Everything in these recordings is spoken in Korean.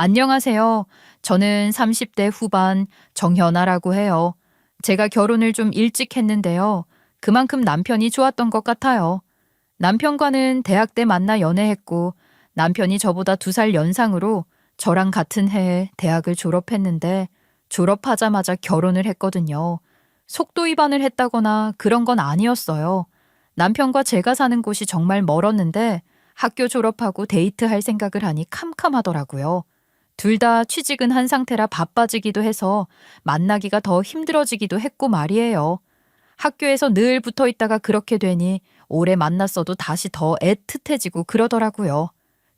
안녕하세요. 저는 30대 후반 정현아라고 해요. 제가 결혼을 좀 일찍 했는데요. 그만큼 남편이 좋았던 것 같아요. 남편과는 대학 때 만나 연애했고 남편이 저보다 2살 연상으로 저랑 같은 해에 대학을 졸업했는데 졸업하자마자 결혼을 했거든요. 속도 위반을 했다거나 그런 건 아니었어요. 남편과 제가 사는 곳이 정말 멀었는데 학교 졸업하고 데이트할 생각을 하니 캄캄하더라고요. 둘 다 취직은 한 상태라 바빠지기도 해서 만나기가 더 힘들어지기도 했고 말이에요. 학교에서 늘 붙어 있다가 그렇게 되니 오래 만났어도 다시 더 애틋해지고 그러더라고요.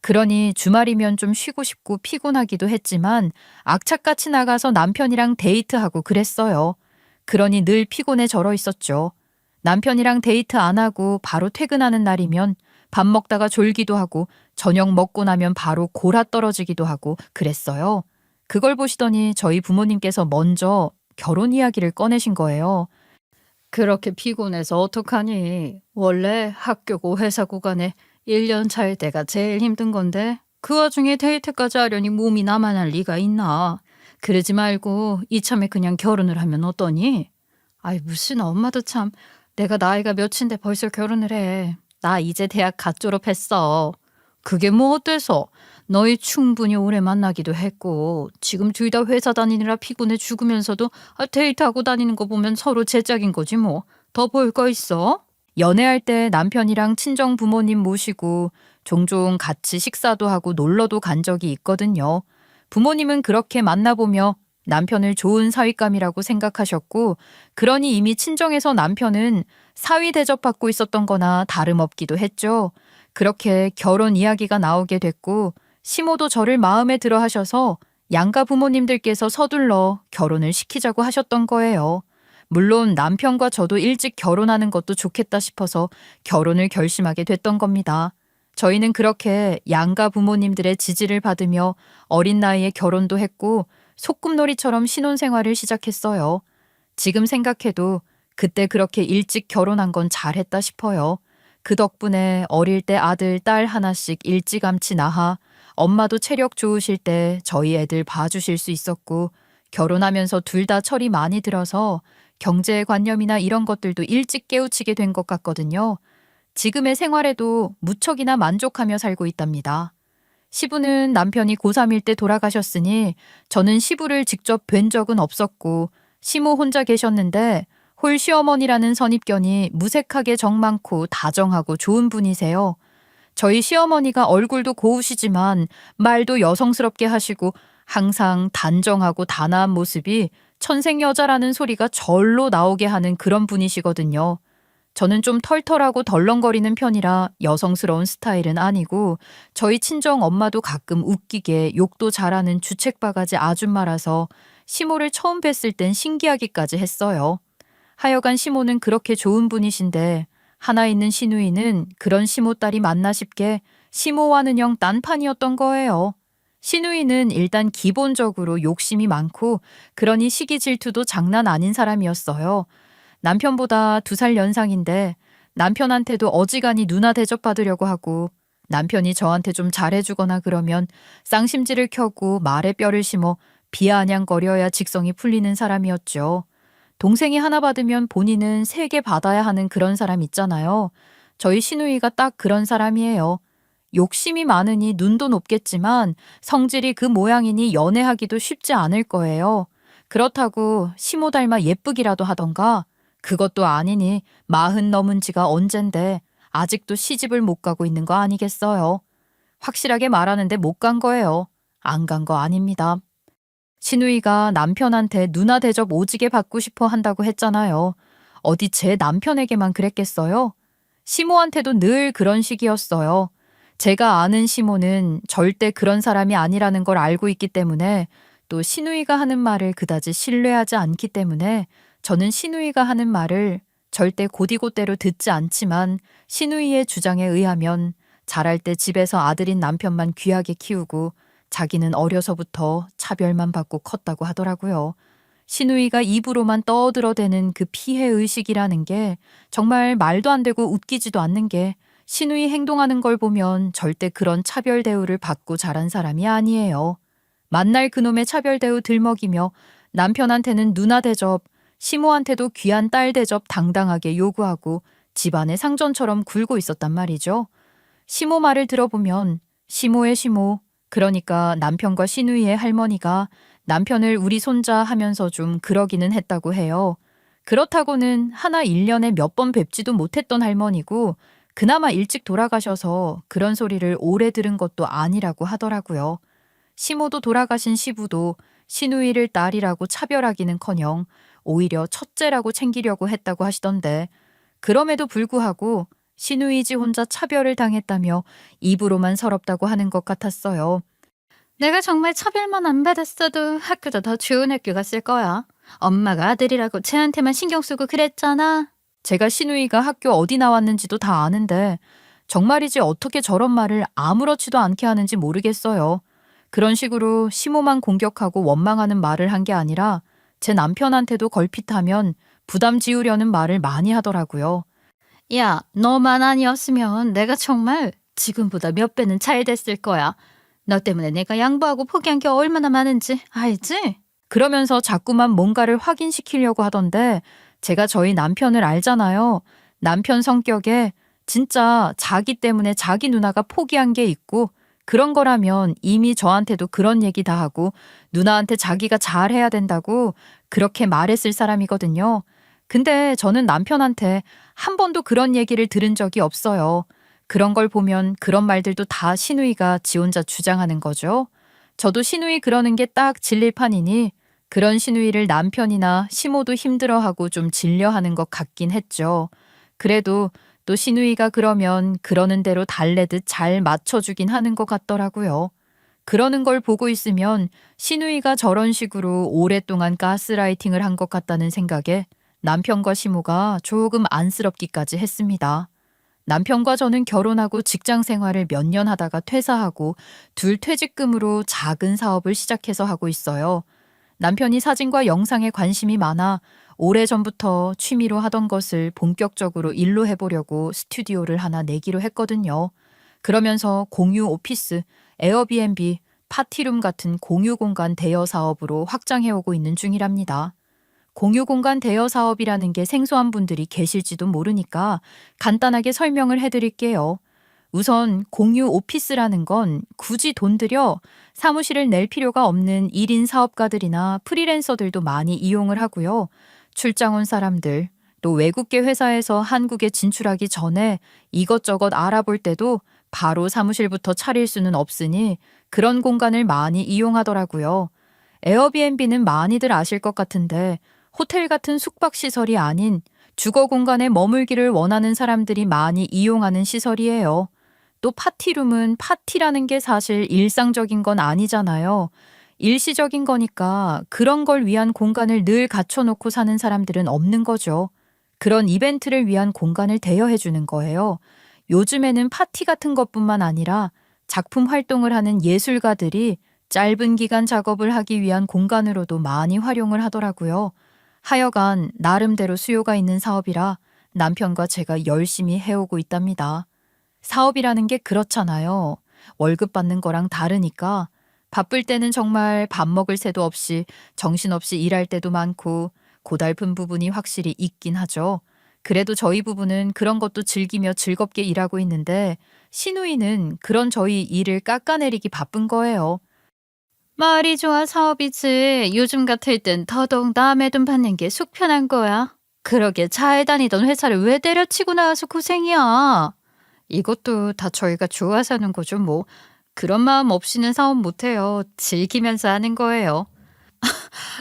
그러니 주말이면 좀 쉬고 싶고 피곤하기도 했지만 악착같이 나가서 남편이랑 데이트하고 그랬어요. 그러니 늘 피곤에 절어 있었죠. 남편이랑 데이트 안 하고 바로 퇴근하는 날이면 밥 먹다가 졸기도 하고 저녁 먹고 나면 바로 골아 떨어지기도 하고 그랬어요. 그걸 보시더니 저희 부모님께서 먼저 결혼 이야기를 꺼내신 거예요. 그렇게 피곤해서 어떡하니? 원래 학교고 회사고 간에 1년 차일 때가 제일 힘든 건데 그 와중에 데이트까지 하려니 몸이 나만할 리가 있나? 그러지 말고 이참에 그냥 결혼을 하면 어떠니? 아이 무슨 엄마도 참 내가 나이가 몇인데 벌써 결혼을 해. 나 이제 대학 갓 졸업했어. 그게 뭐 어때서? 너희 충분히 오래 만나기도 했고 지금 둘 다 회사 다니느라 피곤해 죽으면서도 데이트하고 다니는 거 보면 서로 제짝인 거지 뭐. 더 볼 거 있어? 연애할 때 남편이랑 친정 부모님 모시고 종종 같이 식사도 하고 놀러도 간 적이 있거든요. 부모님은 그렇게 만나보며 남편을 좋은 사윗감이라고 생각하셨고 그러니 이미 친정에서 남편은 사위 대접받고 있었던 거나 다름없기도 했죠. 그렇게 결혼 이야기가 나오게 됐고 시모도 저를 마음에 들어 하셔서 양가 부모님들께서 서둘러 결혼을 시키자고 하셨던 거예요. 물론 남편과 저도 일찍 결혼하는 것도 좋겠다 싶어서 결혼을 결심하게 됐던 겁니다. 저희는 그렇게 양가 부모님들의 지지를 받으며 어린 나이에 결혼도 했고 소꿉놀이처럼 신혼생활을 시작했어요. 지금 생각해도 그때 그렇게 일찍 결혼한 건 잘했다 싶어요. 그 덕분에 어릴 때 아들, 딸 하나씩 일찌감치 낳아 엄마도 체력 좋으실 때 저희 애들 봐주실 수 있었고 결혼하면서 둘 다 철이 많이 들어서 경제관념이나 이런 것들도 일찍 깨우치게 된 것 같거든요. 지금의 생활에도 무척이나 만족하며 살고 있답니다. 시부는 남편이 고3일 때 돌아가셨으니 저는 시부를 직접 뵌 적은 없었고 시모 혼자 계셨는데 홀 시어머니라는 선입견이 무색하게 정 많고 다정하고 좋은 분이세요. 저희 시어머니가 얼굴도 고우시지만 말도 여성스럽게 하시고 항상 단정하고 단아한 모습이 천생여자라는 소리가 절로 나오게 하는 그런 분이시거든요. 저는 좀 털털하고 덜렁거리는 편이라 여성스러운 스타일은 아니고 저희 친정 엄마도 가끔 웃기게 욕도 잘하는 주책바가지 아줌마라서 시모를 처음 뵀을 땐 신기하기까지 했어요. 하여간 시모는 그렇게 좋은 분이신데 하나 있는 시누이는 그런 시모 딸이 맞나 싶게 시모와는 영 딴판이었던 거예요. 시누이는 일단 기본적으로 욕심이 많고 그러니 시기 질투도 장난 아닌 사람이었어요. 남편보다 2살 연상인데 남편한테도 어지간히 누나 대접받으려고 하고 남편이 저한테 좀 잘해주거나 그러면 쌍심지를 켜고 말에 뼈를 심어 비아냥거려야 직성이 풀리는 사람이었죠. 동생이 하나 받으면 본인은 3개 받아야 하는 그런 사람 있잖아요. 저희 시누이가 딱 그런 사람이에요. 욕심이 많으니 눈도 높겠지만 성질이 그 모양이니 연애하기도 쉽지 않을 거예요. 그렇다고 시모 닮아 예쁘기라도 하던가 그것도 아니니 40 넘은 지가 언젠데 아직도 시집을 못 가고 있는 거 아니겠어요. 확실하게 말하는데 못 간 거예요. 안 간 거 아닙니다. 시누이가 남편한테 누나 대접 오지게 받고 싶어 한다고 했잖아요. 어디 제 남편에게만 그랬겠어요? 시모한테도 늘 그런 식이었어요. 제가 아는 시모는 절대 그런 사람이 아니라는 걸 알고 있기 때문에 또 시누이가 하는 말을 그다지 신뢰하지 않기 때문에 저는 시누이가 하는 말을 절대 곧이곧대로 듣지 않지만 시누이의 주장에 의하면 자랄 때 집에서 아들인 남편만 귀하게 키우고 자기는 어려서부터 차별만 받고 컸다고 하더라고요. 시누이가 입으로만 떠들어대는 그 피해의식이라는 게 정말 말도 안 되고 웃기지도 않는 게 시누이 행동하는 걸 보면 절대 그런 차별 대우를 받고 자란 사람이 아니에요. 만날 그놈의 차별 대우 들먹이며 남편한테는 누나 대접, 시모한테도 귀한 딸 대접 당당하게 요구하고 집안의 상전처럼 굴고 있었단 말이죠. 시모 말을 들어보면 시모의 시모, 그러니까 남편과 시누이의 할머니가 남편을 우리 손자 하면서 좀 그러기는 했다고 해요. 그렇다고는 하나 1년에 몇 번 뵙지도 못했던 할머니고 그나마 일찍 돌아가셔서 그런 소리를 오래 들은 것도 아니라고 하더라고요. 시모도 돌아가신 시부도 시누이를 딸이라고 차별하기는커녕 오히려 첫째라고 챙기려고 했다고 하시던데 그럼에도 불구하고 시누이지 혼자 차별을 당했다며 입으로만 서럽다고 하는 것 같았어요. 내가 정말 차별만 안 받았어도 학교도 더 좋은 학교 갔을 거야. 엄마가 아들이라고 쟤한테만 신경 쓰고 그랬잖아. 제가 시누이가 학교 어디 나왔는지도 다 아는데 정말이지 어떻게 저런 말을 아무렇지도 않게 하는지 모르겠어요. 그런 식으로 시모만 공격하고 원망하는 말을 한 게 아니라 제 남편한테도 걸핏하면 부담 지우려는 말을 많이 하더라고요. 야, 너만 아니었으면 내가 정말 지금보다 몇 배는 잘 됐을 거야. 너 때문에 내가 양보하고 포기한 게 얼마나 많은지 알지? 그러면서 자꾸만 뭔가를 확인시키려고 하던데 제가 저희 남편을 알잖아요. 남편 성격에 진짜 자기 때문에 자기 누나가 포기한 게 있고 그런 거라면 이미 저한테도 그런 얘기 다 하고 누나한테 자기가 잘해야 된다고 그렇게 말했을 사람이거든요. 근데 저는 남편한테 한 번도 그런 얘기를 들은 적이 없어요. 그런 걸 보면 그런 말들도 다 시누이가 지 혼자 주장하는 거죠. 저도 시누이 그러는 게 딱 질릴 판이니 그런 시누이를 남편이나 시모도 힘들어하고 좀 질려하는 것 같긴 했죠. 그래도 또 시누이가 그러면 그러는 대로 달래듯 잘 맞춰주긴 하는 것 같더라고요. 그러는 걸 보고 있으면 시누이가 저런 식으로 오랫동안 가스라이팅을 한 것 같다는 생각에 남편과 시모가 조금 안쓰럽기까지 했습니다. 남편과 저는 결혼하고 직장 생활을 몇 년 하다가 퇴사하고 둘 퇴직금으로 작은 사업을 시작해서 하고 있어요. 남편이 사진과 영상에 관심이 많아 오래전부터 취미로 하던 것을 본격적으로 일로 해보려고 스튜디오를 하나 내기로 했거든요. 그러면서 공유 오피스, 에어비앤비, 파티룸 같은 공유 공간 대여 사업으로 확장해오고 있는 중이랍니다. 공유 공간 대여 사업이라는 게 생소한 분들이 계실지도 모르니까 간단하게 설명을 해드릴게요. 우선 공유 오피스라는 건 굳이 돈 들여 사무실을 낼 필요가 없는 1인 사업가들이나 프리랜서들도 많이 이용을 하고요. 출장 온 사람들, 또 외국계 회사에서 한국에 진출하기 전에 이것저것 알아볼 때도 바로 사무실부터 차릴 수는 없으니 그런 공간을 많이 이용하더라고요. 에어비앤비는 많이들 아실 것 같은데 호텔 같은 숙박시설이 아닌 주거 공간에 머물기를 원하는 사람들이 많이 이용하는 시설이에요. 또 파티룸은 파티라는 게 사실 일상적인 건 아니잖아요. 일시적인 거니까 그런 걸 위한 공간을 늘 갖춰놓고 사는 사람들은 없는 거죠. 그런 이벤트를 위한 공간을 대여해 주는 거예요. 요즘에는 파티 같은 것뿐만 아니라 작품 활동을 하는 예술가들이 짧은 기간 작업을 하기 위한 공간으로도 많이 활용을 하더라고요. 하여간 나름대로 수요가 있는 사업이라 남편과 제가 열심히 해오고 있답니다. 사업이라는 게 그렇잖아요. 월급 받는 거랑 다르니까 바쁠 때는 정말 밥 먹을 새도 없이 정신없이 일할 때도 많고 고달픈 부분이 확실히 있긴 하죠. 그래도 저희 부부는 그런 것도 즐기며 즐겁게 일하고 있는데 시누이는 그런 저희 일을 깎아내리기 바쁜 거예요. 말이 좋아 사업이지. 요즘 같을 땐 더더욱 남의 돈 받는 게 속 편한 거야. 그러게 잘 다니던 회사를 왜 때려치고 나와서 고생이야. 이것도 다 저희가 좋아서 하는 거죠 뭐. 그런 마음 없이는 사업 못해요. 즐기면서 하는 거예요.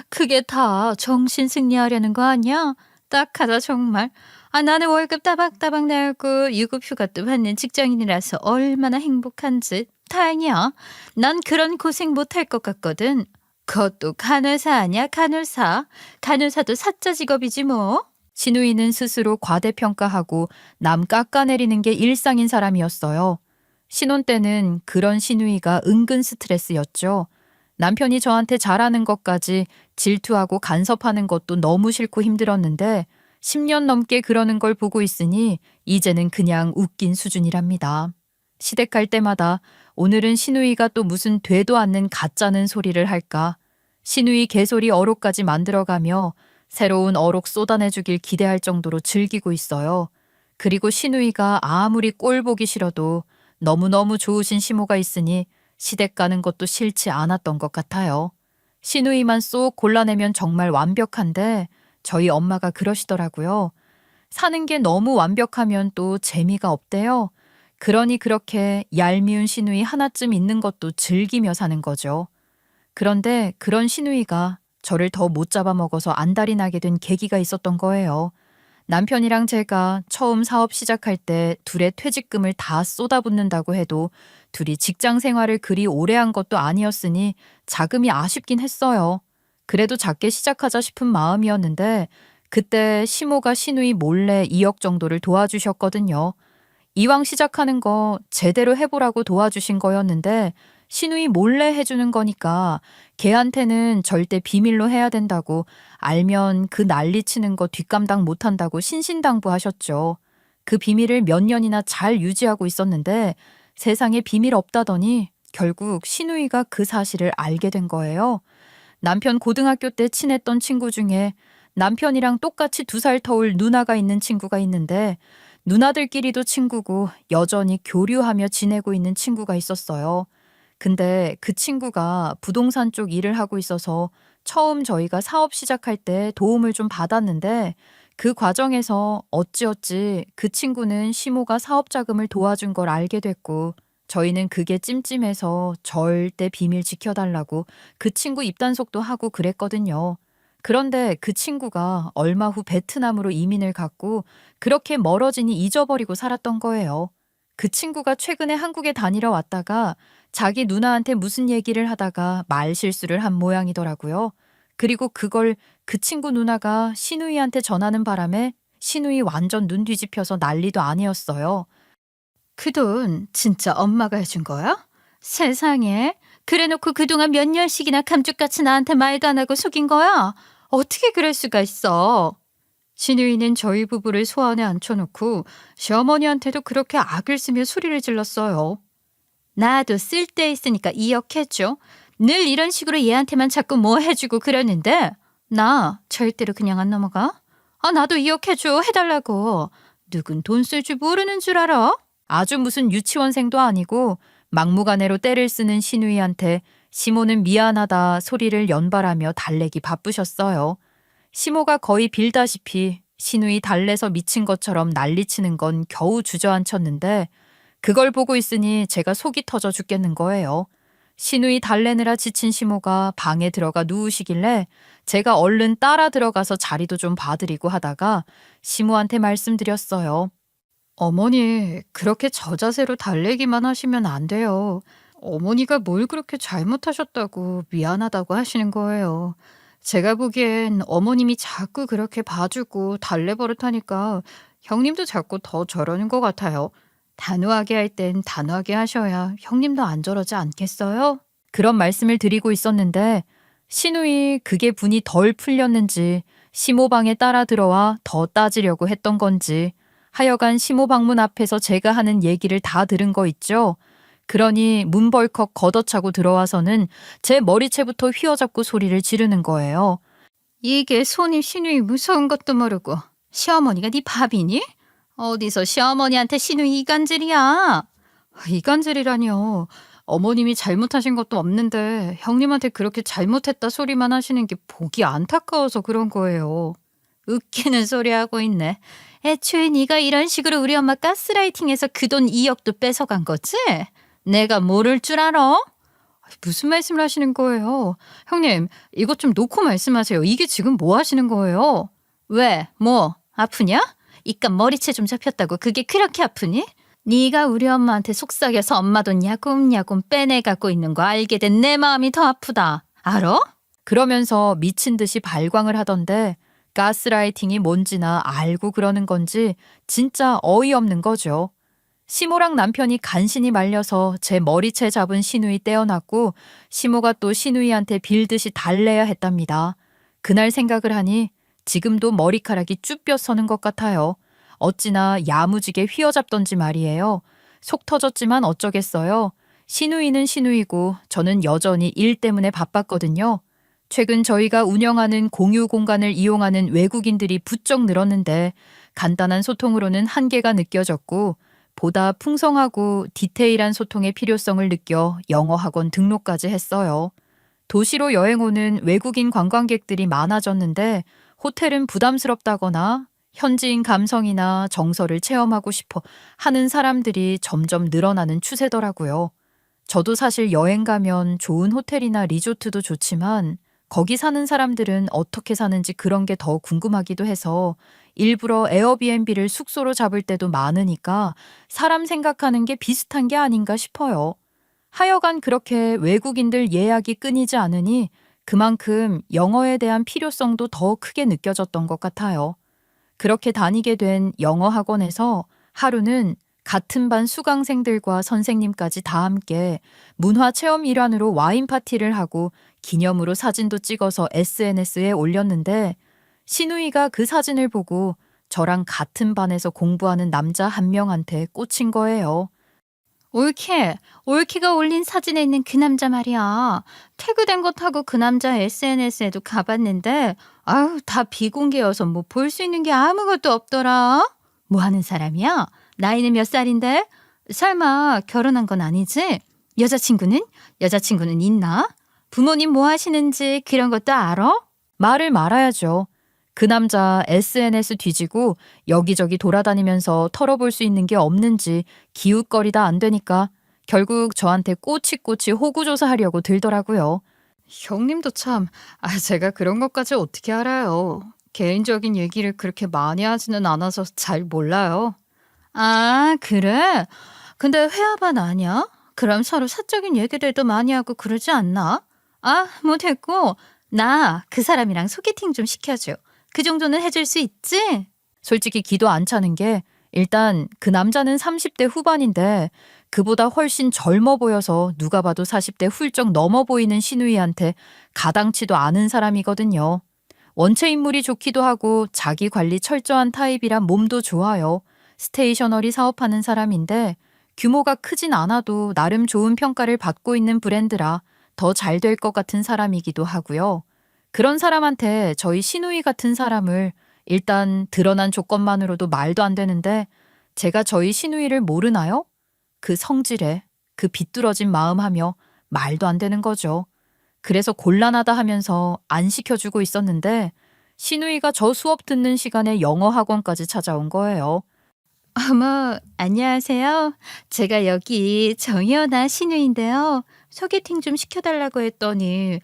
그게 다 정신 승리하려는 거 아니야? 딱하다 정말. 아, 나는 월급 따박따박 내고 유급휴가도 받는 직장인이라서 얼마나 행복한지. 다행이야. 난 그런 고생 못할 것 같거든. 그것도 간호사 아니야 간호사. 간호사도 사자 직업이지 뭐. 시누이는 스스로 과대평가하고 남 깎아내리는 게 일상인 사람이었어요. 신혼 때는 그런 시누이가 은근 스트레스였죠. 남편이 저한테 잘하는 것까지 질투하고 간섭하는 것도 너무 싫고 힘들었는데 10년 넘게 그러는 걸 보고 있으니 이제는 그냥 웃긴 수준이랍니다. 시댁 갈 때마다 오늘은 시누이가 또 무슨 되도 않는 가짜는 소리를 할까. 시누이 개소리 어록까지 만들어가며 새로운 어록 쏟아내주길 기대할 정도로 즐기고 있어요. 그리고 시누이가 아무리 꼴 보기 싫어도 너무너무 좋으신 시모가 있으니 시댁 가는 것도 싫지 않았던 것 같아요. 시누이만 쏙 골라내면 정말 완벽한데 저희 엄마가 그러시더라고요. 사는 게 너무 완벽하면 또 재미가 없대요. 그러니 그렇게 얄미운 시누이 하나쯤 있는 것도 즐기며 사는 거죠. 그런데 그런 시누이가 저를 더 못 잡아먹어서 안달이 나게 된 계기가 있었던 거예요. 남편이랑 제가 처음 사업 시작할 때 둘의 퇴직금을 다 쏟아붓는다고 해도 둘이 직장 생활을 그리 오래 한 것도 아니었으니 자금이 아쉽긴 했어요. 그래도 작게 시작하자 싶은 마음이었는데 그때 시모가 시누이 몰래 2억 정도를 도와주셨거든요. 이왕 시작하는 거 제대로 해보라고 도와주신 거였는데 시누이 몰래 해주는 거니까 걔한테는 절대 비밀로 해야 된다고 알면 그 난리치는 거 뒷감당 못한다고 신신당부하셨죠. 그 비밀을 몇 년이나 잘 유지하고 있었는데 세상에 비밀 없다더니 결국 시누이가 그 사실을 알게 된 거예요. 남편 고등학교 때 친했던 친구 중에 남편이랑 똑같이 2살 터울 누나가 있는 친구가 있는데 누나들끼리도 친구고 여전히 교류하며 지내고 있는 친구가 있었어요. 근데 그 친구가 부동산 쪽 일을 하고 있어서 처음 저희가 사업 시작할 때 도움을 좀 받았는데 그 과정에서 어찌어찌 그 친구는 시모가 사업 자금을 도와준 걸 알게 됐고 저희는 그게 찜찜해서 절대 비밀 지켜달라고 그 친구 입단속도 하고 그랬거든요. 그런데 그 친구가 얼마 후 베트남으로 이민을 갔고 그렇게 멀어지니 잊어버리고 살았던 거예요. 그 친구가 최근에 한국에 다니러 왔다가 자기 누나한테 무슨 얘기를 하다가 말 실수를 한 모양이더라고요. 그리고 그걸 그 친구 누나가 시누이한테 전하는 바람에 시누이 완전 눈 뒤집혀서 난리도 아니었어요. 그 돈 진짜 엄마가 해준 거야? 세상에. 그래놓고 그동안 몇 년씩이나 감쪽같이 나한테 말도 안 하고 속인 거야? 어떻게 그럴 수가 있어? 시누이는 저희 부부를 소환에 앉혀놓고 시어머니한테도 그렇게 악을 쓰며 소리를 질렀어요. 나도 쓸데 있으니까 2억 해줘. 늘 이런 식으로 얘한테만 자꾸 뭐 해주고 그러는데 나 절대로 그냥 안 넘어가. 나도 2억 해줘 해달라고. 누군 돈 쓸 줄 모르는 줄 알아? 아주 무슨 유치원생도 아니고 막무가내로 때를 쓰는 시누이한테 시모는 미안하다 소리를 연발하며 달래기 바쁘셨어요. 시모가 거의 빌다시피 시누이 달래서 미친 것처럼 난리치는 건 겨우 주저앉혔는데 그걸 보고 있으니 제가 속이 터져 죽겠는 거예요. 시누이 달래느라 지친 시모가 방에 들어가 누우시길래 제가 얼른 따라 들어가서 자리도 좀 봐드리고 하다가 시모한테 말씀드렸어요. 어머니, 그렇게 저자세로 달래기만 하시면 안 돼요. 어머니가 뭘 그렇게 잘못하셨다고 미안하다고 하시는 거예요. 제가 보기엔 어머님이 자꾸 그렇게 봐주고 달래버릇하니까 형님도 자꾸 더 저러는 것 같아요. 단호하게 할 땐 단호하게 하셔야 형님도 안 저러지 않겠어요? 그런 말씀을 드리고 있었는데 시누이 그게 분이 덜 풀렸는지 시모 방에 따라 들어와 더 따지려고 했던 건지 하여간 시모 방문 앞에서 제가 하는 얘기를 다 들은 거 있죠. 그러니 문 벌컥 걷어차고 들어와서는 제 머리채부터 휘어잡고 소리를 지르는 거예요. 이게 손이 시누이 무서운 것도 모르고 시어머니가 네 밥이니? 어디서 시어머니한테 시누이 이간질이야? 이간질이라니요. 어머님이 잘못하신 것도 없는데 형님한테 그렇게 잘못했다 소리만 하시는 게 보기 안타까워서 그런 거예요. 웃기는 소리 하고 있네. 애초에 네가 이런 식으로 우리 엄마 가스라이팅해서 그 돈 2억도 뺏어간 거지? 내가 모를 줄 알아? 무슨 말씀을 하시는 거예요? 형님, 이것 좀 놓고 말씀하세요. 이게 지금 뭐 하시는 거예요? 왜? 뭐? 아프냐? 이깟 머리채 좀 잡혔다고 그게 그렇게 아프니? 네가 우리 엄마한테 속삭여서 엄마 돈 야금야금 빼내갖고 있는 거 알게 된 내 마음이 더 아프다. 알아? 그러면서 미친 듯이 발광을 하던데 가스라이팅이 뭔지나 알고 그러는 건지 진짜 어이없는 거죠. 시모랑 남편이 간신히 말려서 제 머리채 잡은 시누이 떼어놨고 시모가 또 시누이한테 빌듯이 달래야 했답니다. 그날 생각을 하니 지금도 머리카락이 쭈뼛 서는 것 같아요. 어찌나 야무지게 휘어잡던지 말이에요. 속 터졌지만 어쩌겠어요. 시누이는 시누이고 저는 여전히 일 때문에 바빴거든요. 최근 저희가 운영하는 공유 공간을 이용하는 외국인들이 부쩍 늘었는데 간단한 소통으로는 한계가 느껴졌고 보다 풍성하고 디테일한 소통의 필요성을 느껴 영어 학원 등록까지 했어요. 도시로 여행 오는 외국인 관광객들이 많아졌는데 호텔은 부담스럽다거나 현지인 감성이나 정서를 체험하고 싶어 하는 사람들이 점점 늘어나는 추세더라고요. 저도 사실 여행 가면 좋은 호텔이나 리조트도 좋지만 거기 사는 사람들은 어떻게 사는지 그런 게 더 궁금하기도 해서 일부러 에어비앤비를 숙소로 잡을 때도 많으니까 사람 생각하는 게 비슷한 게 아닌가 싶어요. 하여간 그렇게 외국인들 예약이 끊이지 않으니 그만큼 영어에 대한 필요성도 더 크게 느껴졌던 것 같아요. 그렇게 다니게 된 영어 학원에서 하루는 같은 반 수강생들과 선생님까지 다 함께 문화 체험 일환으로 와인 파티를 하고 기념으로 사진도 찍어서 SNS에 올렸는데 시누이가 그 사진을 보고 저랑 같은 반에서 공부하는 남자 한 명한테 꽂힌 거예요. 올케가 올린 사진에 있는 그 남자 말이야. 태그된 거 타고 그 남자 SNS에도 가봤는데 아유 다 비공개여서 뭐 볼 수 있는 게 아무것도 없더라. 뭐 하는 사람이야? 나이는 몇 살인데? 설마 결혼한 건 아니지? 여자친구는 있나? 부모님 뭐 하시는지 그런 것도 알아? 말을 말아야죠. 그 남자 SNS 뒤지고 여기저기 돌아다니면서 털어볼 수 있는 게 없는지 기웃거리다 안 되니까 결국 저한테 꼬치꼬치 호구조사하려고 들더라고요. 형님도 참, 제가 그런 것까지 어떻게 알아요? 개인적인 얘기를 그렇게 많이 하지는 않아서 잘 몰라요. 아, 그래? 근데 회화반 아니야? 그럼 서로 사적인 얘기들도 많이 하고 그러지 않나? 뭐 됐고, 나 그 사람이랑 소개팅 좀 시켜줘. 그 정도는 해줄 수 있지? 솔직히 기도 안 차는 게 일단 그 남자는 30대 후반인데 그보다 훨씬 젊어 보여서 누가 봐도 40대 훌쩍 넘어 보이는 시누이한테 가당치도 않은 사람이거든요. 원체 인물이 좋기도 하고 자기 관리 철저한 타입이라 몸도 좋아요. 스테이셔너리 사업하는 사람인데 규모가 크진 않아도 나름 좋은 평가를 받고 있는 브랜드라 더 잘 될 것 같은 사람이기도 하고요. 그런 사람한테 저희 시누이 같은 사람을 일단 드러난 조건만으로도 말도 안 되는데 제가 저희 시누이를 모르나요? 그 성질에 그 비뚤어진 마음하며 말도 안 되는 거죠. 그래서 곤란하다 하면서 안 시켜주고 있었는데 시누이가 저 수업 듣는 시간에 영어 학원까지 찾아온 거예요. 어머, 안녕하세요. 제가 여기 정연아 신우인데요. 소개팅 좀 시켜달라고 했더니,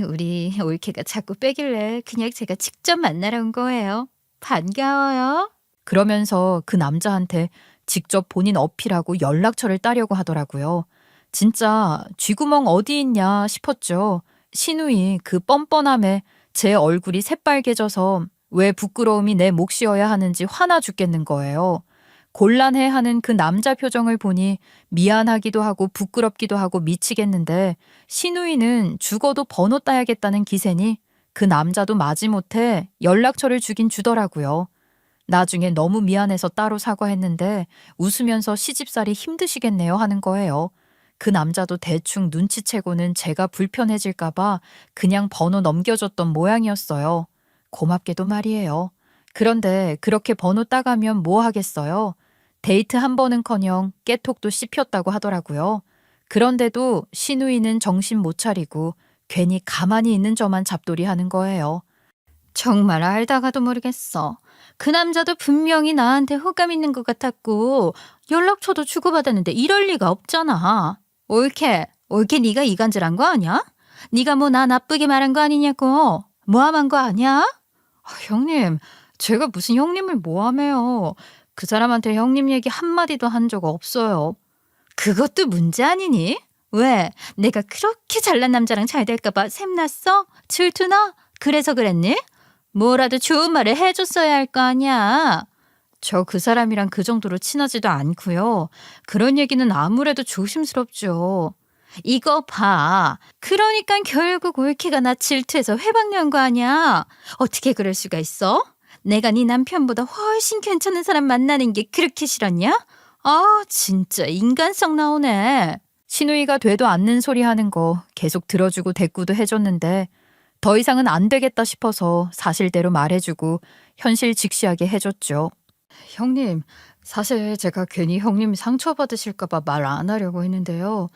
우리 올케가 자꾸 빼길래 그냥 제가 직접 만나러 온 거예요. 반가워요. 그러면서 그 남자한테 직접 본인 어필하고 연락처를 따려고 하더라고요. 진짜 쥐구멍 어디 있냐 싶었죠. 시누이 그 뻔뻔함에 제 얼굴이 새빨개져서 왜 부끄러움이 내 몫이어야 하는지 화나 죽겠는 거예요. 곤란해하는 그 남자 표정을 보니 미안하기도 하고 부끄럽기도 하고 미치겠는데 시누이는 죽어도 번호 따야겠다는 기세니 그 남자도 마지못해 연락처를 주긴 주더라고요. 나중에 너무 미안해서 따로 사과했는데 웃으면서 시집살이 힘드시겠네요 하는 거예요. 그 남자도 대충 눈치채고는 제가 불편해질까봐 그냥 번호 넘겨줬던 모양이었어요. 고맙게도 말이에요. 그런데 그렇게 번호 따가면 뭐 하겠어요? 데이트 한 번은커녕 깨톡도 씹혔다고 하더라고요. 그런데도 시누이는 정신 못 차리고 괜히 가만히 있는 저만 잡돌이 하는 거예요. 정말 알다가도 모르겠어. 그 남자도 분명히 나한테 호감 있는 것 같았고 연락처도 주고받았는데 이럴 리가 없잖아. 올케 네가 이간질한 거 아니야? 네가 뭐 나 나쁘게 말한 거 아니냐고. 모함한 거 아니야? 형님, 제가 무슨 형님을 모함해요. 그 사람한테 형님 얘기 한마디도 한 적 없어요. 그것도 문제 아니니? 왜? 내가 그렇게 잘난 남자랑 잘 될까 봐 샘났어? 질투나? 그래서 그랬니? 뭐라도 좋은 말을 해줬어야 할 거 아니야. 저 그 사람이랑 그 정도로 친하지도 않고요. 그런 얘기는 아무래도 조심스럽죠. 이거 봐. 그러니까 결국 올케가 나 질투해서 회방난 거 아니야. 어떻게 그럴 수가 있어? 내가 네 남편보다 훨씬 괜찮은 사람 만나는 게 그렇게 싫었냐? 아, 진짜 인간성 나오네. 시누이가 되도 않는 소리 하는 거 계속 들어주고 대꾸도 해줬는데 더 이상은 안 되겠다 싶어서 사실대로 말해주고 현실 직시하게 해줬죠. 형님, 사실 제가 괜히 형님 상처받으실까봐 말 안 하려고 했는데요.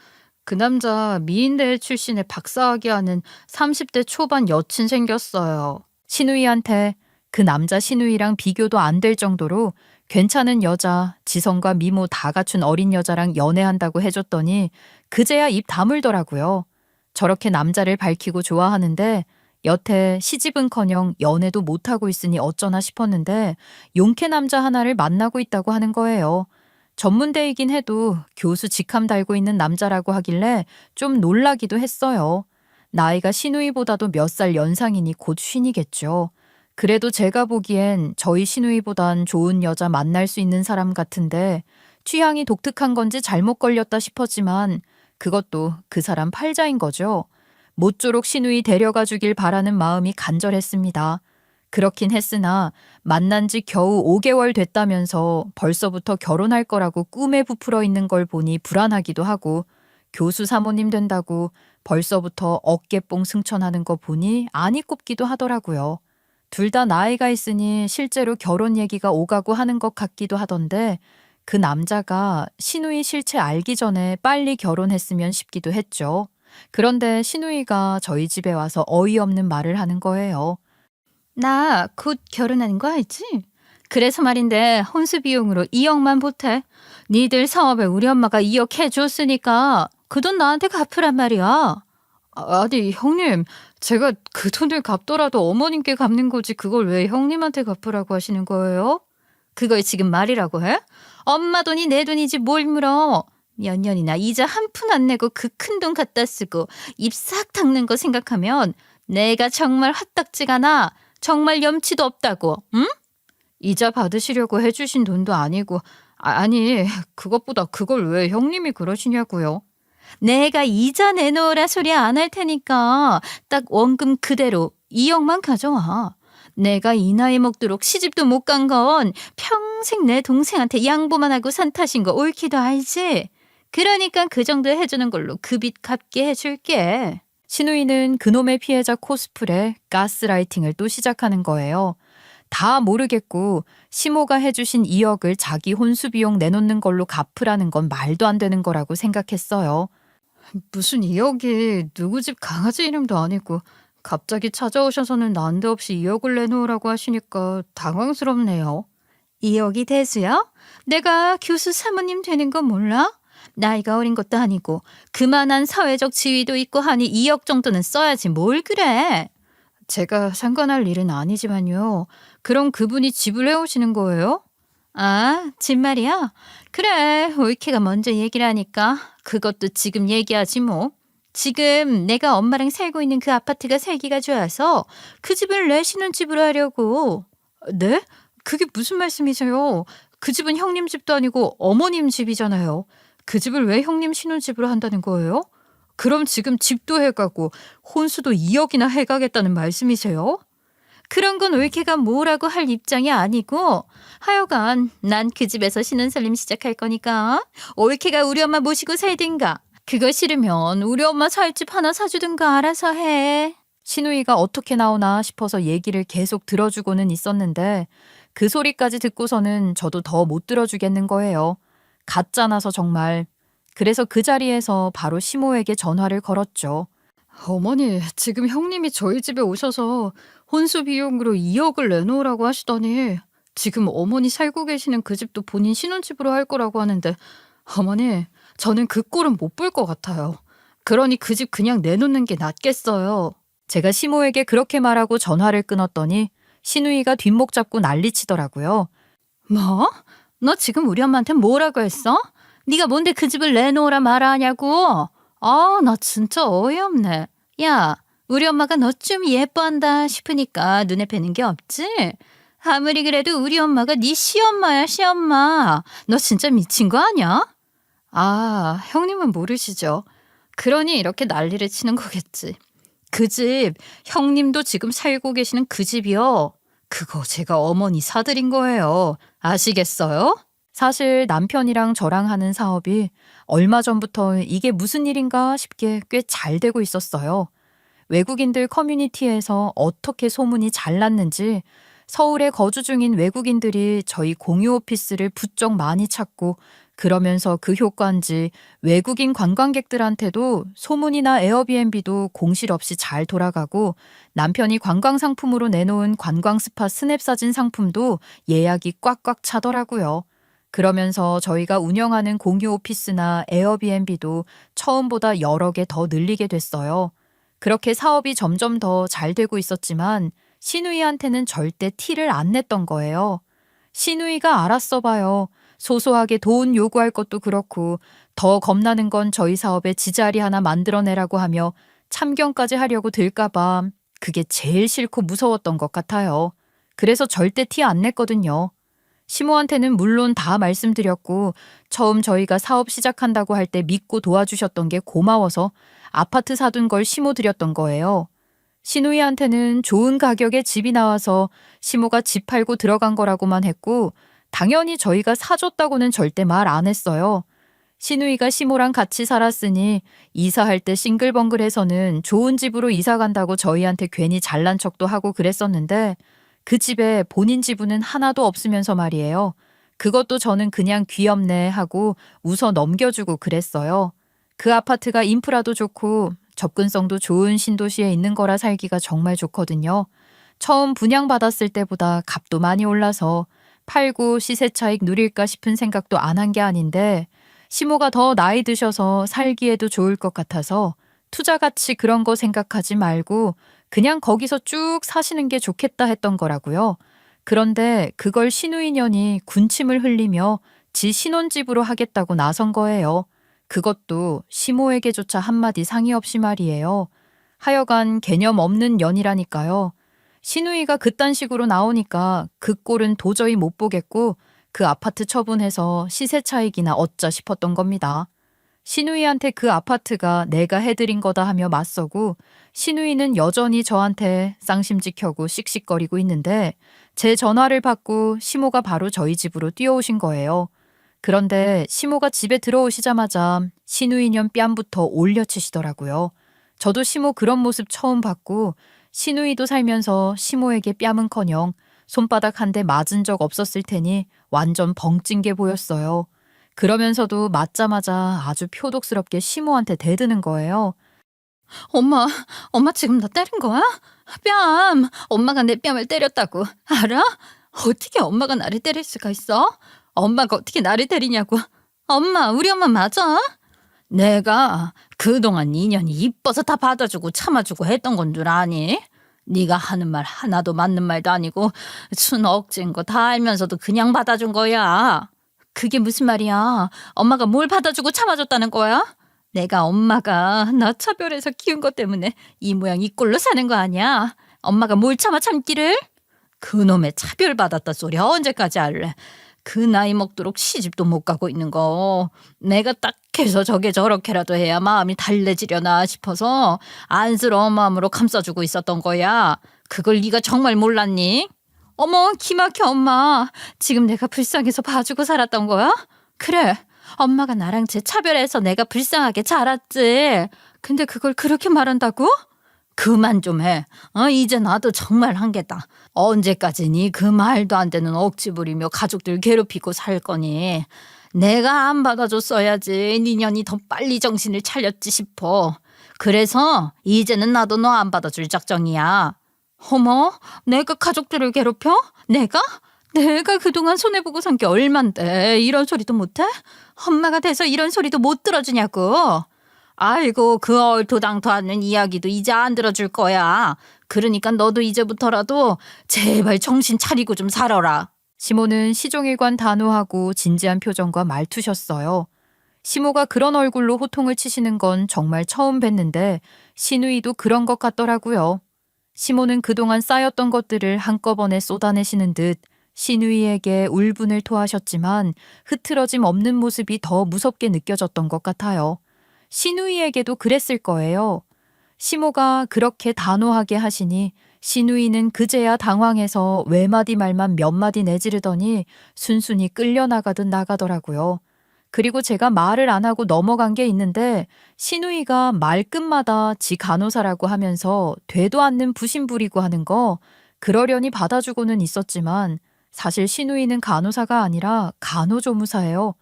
그 남자 미인대 출신의 박사학위 하는 30대 초반 여친 생겼어요. 시누이한테 그 남자 시누이랑 비교도 안 될 정도로 괜찮은 여자, 지성과 미모 다 갖춘 어린 여자랑 연애한다고 해줬더니 그제야 입 다물더라고요. 저렇게 남자를 밝히고 좋아하는데 여태 시집은커녕 연애도 못하고 있으니 어쩌나 싶었는데 용케 남자 하나를 만나고 있다고 하는 거예요. 전문대이긴 해도 교수 직함 달고 있는 남자라고 하길래 좀 놀라기도 했어요. 나이가 시누이보다도 몇 살 연상이니 곧 쉰이겠죠. 그래도 제가 보기엔 저희 시누이보단 좋은 여자 만날 수 있는 사람 같은데 취향이 독특한 건지 잘못 걸렸다 싶었지만 그것도 그 사람 팔자인 거죠. 모쪼록 시누이 데려가 주길 바라는 마음이 간절했습니다. 그렇긴 했으나 만난 지 겨우 5개월 됐다면서 벌써부터 결혼할 거라고 꿈에 부풀어 있는 걸 보니 불안하기도 하고 교수 사모님 된다고 벌써부터 어깨뽕 승천하는 거 보니 안이 꼽기도 하더라고요. 둘 다 나이가 있으니 실제로 결혼 얘기가 오가고 하는 것 같기도 하던데 그 남자가 시누이 실체 알기 전에 빨리 결혼했으면 싶기도 했죠. 그런데 시누이가 저희 집에 와서 어이없는 말을 하는 거예요. 나 곧 결혼하는 거 알지? 그래서 말인데 혼수 비용으로 2억만 보태. 니들 사업에 우리 엄마가 2억 해줬으니까 그 돈 나한테 갚으란 말이야. 아니 형님, 제가 그 돈을 갚더라도 어머님께 갚는 거지 그걸 왜 형님한테 갚으라고 하시는 거예요? 그걸 지금 말이라고 해? 엄마 돈이 내 돈이지 뭘 물어. 몇 년이나 이자 한 푼 안 내고 그 큰 돈 갖다 쓰고 입 싹 닦는 거 생각하면 내가 정말 헛딱지가 나. 정말 염치도 없다고, 응? 이자 받으시려고 해주신 돈도 아니고, 아니, 그것보다 그걸 왜 형님이 그러시냐고요. 내가 이자 내놓으라 소리 안 할 테니까 딱 원금 그대로 2억만 가져와. 내가 이 나이 먹도록 시집도 못 간 건 평생 내 동생한테 양보만 하고 산 탓인 거 옳기도 알지? 그러니까 그 정도 해주는 걸로 그 빚 갚게 해줄게. 시누이는 그놈의 피해자 코스프레, 가스라이팅을 또 시작하는 거예요. 다 모르겠고 시모가 해주신 2억을 자기 혼수 비용 내놓는 걸로 갚으라는 건 말도 안 되는 거라고 생각했어요. 무슨 2억이 누구 집 강아지 이름도 아니고 갑자기 찾아오셔서는 난데없이 2억을 내놓으라고 하시니까 당황스럽네요. 2억이 대수요? 내가 교수 사모님 되는 건 몰라? 나이가 어린 것도 아니고 그만한 사회적 지위도 있고 하니 2억 정도는 써야지 뭘 그래. 제가 상관할 일은 아니지만요. 그럼 그분이 집을 해오시는 거예요? 아, 집 말이야? 그래, 올케가 먼저 얘기를 하니까 그것도 지금 얘기하지 뭐. 지금 내가 엄마랑 살고 있는 그 아파트가 살기가 좋아서 그 집을 내 신혼집으로 하려고. 네? 그게 무슨 말씀이세요? 그 집은 형님 집도 아니고 어머님 집이잖아요. 그 집을 왜 형님 신혼집으로 한다는 거예요? 그럼 지금 집도 해가고 혼수도 2억이나 해가겠다는 말씀이세요? 그런 건 올케가 뭐라고 할 입장이 아니고 하여간 난 그 집에서 신혼살림 시작할 거니까 올케가 우리 엄마 모시고 살든가 그거 싫으면 우리 엄마 살 집 하나 사주든가 알아서 해. 시누이가 어떻게 나오나 싶어서 얘기를 계속 들어주고는 있었는데 그 소리까지 듣고서는 저도 더 못 들어주겠는 거예요. 가짜나서 정말. 그래서 그 자리에서 바로 시모에게 전화를 걸었죠. 어머니, 지금 형님이 저희 집에 오셔서 혼수 비용으로 2억을 내놓으라고 하시더니 지금 어머니 살고 계시는 그 집도 본인 신혼집으로 할 거라고 하는데 어머니, 저는 그 꼴은 못 볼 것 같아요. 그러니 그 집 그냥 내놓는 게 낫겠어요. 제가 시모에게 그렇게 말하고 전화를 끊었더니 시누이가 뒷목 잡고 난리치더라고요. 뭐? 너 지금 우리 엄마한테 뭐라고 했어? 네가 뭔데 그 집을 내놓으라 말하냐고? 아, 나 진짜 어이없네. 야, 우리 엄마가 너 좀 예뻐한다 싶으니까 눈에 뵈는 게 없지? 아무리 그래도 우리 엄마가 네 시엄마야, 시엄마. 너 진짜 미친 거 아니야? 아, 형님은 모르시죠. 그러니 이렇게 난리를 치는 거겠지. 그 집, 형님도 지금 살고 계시는 그 집이요. 그거 제가 어머니 사드린 거예요. 아시겠어요? 사실 남편이랑 저랑 하는 사업이 얼마 전부터 이게 무슨 일인가 싶게 꽤 잘 되고 있었어요. 외국인들 커뮤니티에서 어떻게 소문이 잘 났는지 서울에 거주 중인 외국인들이 저희 공유 오피스를 부쩍 많이 찾고 그러면서 그 효과인지 외국인 관광객들한테도 소문이나 에어비앤비도 공실 없이 잘 돌아가고 남편이 관광 상품으로 내놓은 관광 스팟 스냅 사진 상품도 예약이 꽉꽉 차더라고요. 그러면서 저희가 운영하는 공유 오피스나 에어비앤비도 처음보다 여러 개 더 늘리게 됐어요. 그렇게 사업이 점점 더 잘 되고 있었지만 시누이한테는 절대 티를 안 냈던 거예요. 시누이가 알았어 봐요. 소소하게 돈 요구할 것도 그렇고 더 겁나는 건 저희 사업에 지자리 하나 만들어내라고 하며 참견까지 하려고 들까봐 그게 제일 싫고 무서웠던 것 같아요. 그래서 절대 티 안 냈거든요. 시모한테는 물론 다 말씀드렸고 처음 저희가 사업 시작한다고 할 때 믿고 도와주셨던 게 고마워서 아파트 사둔 걸 시모 드렸던 거예요. 시누이한테는 좋은 가격에 집이 나와서 시모가 집 팔고 들어간 거라고만 했고 당연히 저희가 사줬다고는 절대 말 안 했어요. 시누이가 시모랑 같이 살았으니 이사할 때 싱글벙글해서는 좋은 집으로 이사 간다고 저희한테 괜히 잘난 척도 하고 그랬었는데 그 집에 본인 지분은 하나도 없으면서 말이에요. 그것도 저는 그냥 귀엽네 하고 웃어 넘겨주고 그랬어요. 그 아파트가 인프라도 좋고 접근성도 좋은 신도시에 있는 거라 살기가 정말 좋거든요. 처음 분양받았을 때보다 값도 많이 올라서 팔고 시세 차익 누릴까 싶은 생각도 안 한 게 아닌데 시모가 더 나이 드셔서 살기에도 좋을 것 같아서 투자 가치 그런 거 생각하지 말고 그냥 거기서 쭉 사시는 게 좋겠다 했던 거라고요. 그런데 그걸 시누이년이 군침을 흘리며 지 신혼집으로 하겠다고 나선 거예요. 그것도 시모에게조차 한마디 상의 없이 말이에요. 하여간 개념 없는 년이라니까요. 시누이가 그딴 식으로 나오니까 그 꼴은 도저히 못 보겠고 그 아파트 처분해서 시세 차익이나 얻자 싶었던 겁니다. 시누이한테 그 아파트가 내가 해드린 거다 하며 맞서고 시누이는 여전히 저한테 쌍심지 켜고 씩씩거리고 있는데 제 전화를 받고 시모가 바로 저희 집으로 뛰어오신 거예요. 그런데 시모가 집에 들어오시자마자 시누이년 뺨부터 올려치시더라고요. 저도 시모 그런 모습 처음 봤고 시누이도 살면서 시모에게 뺨은커녕 손바닥 한 대 맞은 적 없었을 테니 완전 벙찐 게 보였어요. 그러면서도 맞자마자 아주 표독스럽게 시모한테 대드는 거예요. 엄마 지금 나 때린 거야? 뺨! 엄마가 내 뺨을 때렸다고. 알아? 어떻게 엄마가 나를 때릴 수가 있어? 엄마가 어떻게 나를 때리냐고. 우리 엄마 맞아? 내가 그동안 인연이 이뻐서 다 받아주고 참아주고 했던 건 줄 아니? 네가 하는 말 하나도 맞는 말도 아니고 순 억지인 거 다 알면서도 그냥 받아준 거야. 그게 무슨 말이야? 엄마가 뭘 받아주고 참아줬다는 거야? 내가 엄마가 나 차별해서 키운 것 때문에 이 모양 이 꼴로 사는 거 아니야? 엄마가 뭘 참아 참기를? 그놈의 차별받았다 소리 언제까지 할래? 그 나이 먹도록 시집도 못 가고 있는 거 내가 딱 해서 저게 저렇게라도 해야 마음이 달래지려나 싶어서 안쓰러운 마음으로 감싸주고 있었던 거야. 그걸 네가 정말 몰랐니? 어머 기막혀 엄마. 지금 내가 불쌍해서 봐주고 살았던 거야? 그래. 엄마가 나랑 제 차별해서 내가 불쌍하게 자랐지. 근데 그걸 그렇게 말한다고? 그만 좀 해. 이제 나도 정말 한계다. 언제까지니 그 말도 안 되는 억지 부리며 가족들 괴롭히고 살 거니. 내가 안 받아줬어야지 니년이 더 빨리 정신을 차렸지 싶어. 그래서 이제는 나도 너 안 받아줄 작정이야. 어머, 내가 가족들을 괴롭혀? 내가 그동안 손해보고 산 게 얼만데 이런 소리도 못해? 엄마가 돼서 이런 소리도 못 들어주냐고. 아이고 그 얼토당토 않는 이야기도 이제 안 들어줄 거야. 그러니까 너도 이제부터라도 제발 정신 차리고 좀 살아라. 시모는 시종일관 단호하고 진지한 표정과 말투셨어요. 시모가 그런 얼굴로 호통을 치시는 건 정말 처음 뵀는데 시누이도 그런 것 같더라고요. 시모는 그동안 쌓였던 것들을 한꺼번에 쏟아내시는 듯 시누이에게 울분을 토하셨지만 흐트러짐 없는 모습이 더 무섭게 느껴졌던 것 같아요. 시누이에게도 그랬을 거예요. 시모가 그렇게 단호하게 하시니 시누이는 그제야 당황해서 외마디 말만 몇 마디 내지르더니 순순히 끌려나가듯 나가더라고요. 그리고 제가 말을 안 하고 넘어간 게 있는데 시누이가 말끝마다 지 간호사라고 하면서 되도 않는 부심 부리고 하는 거 그러려니 받아주고는 있었지만 사실 시누이는 간호사가 아니라 간호조무사예요.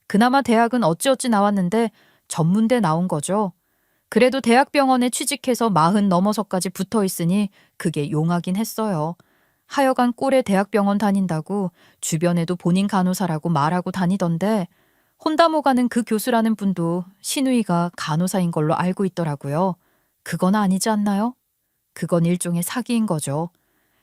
그나마 대학은 어찌어찌 나왔는데 전문대 나온 거죠. 그래도 대학병원에 취직해서 40 넘어서까지 붙어 있으니 그게 용하긴 했어요. 하여간 꼴에 대학병원 다닌다고 주변에도 본인 간호사라고 말하고 다니던데 혼다모 가는 그 교수라는 분도 시누이가 간호사인 걸로 알고 있더라고요. 그건 아니지 않나요? 그건 일종의 사기인 거죠.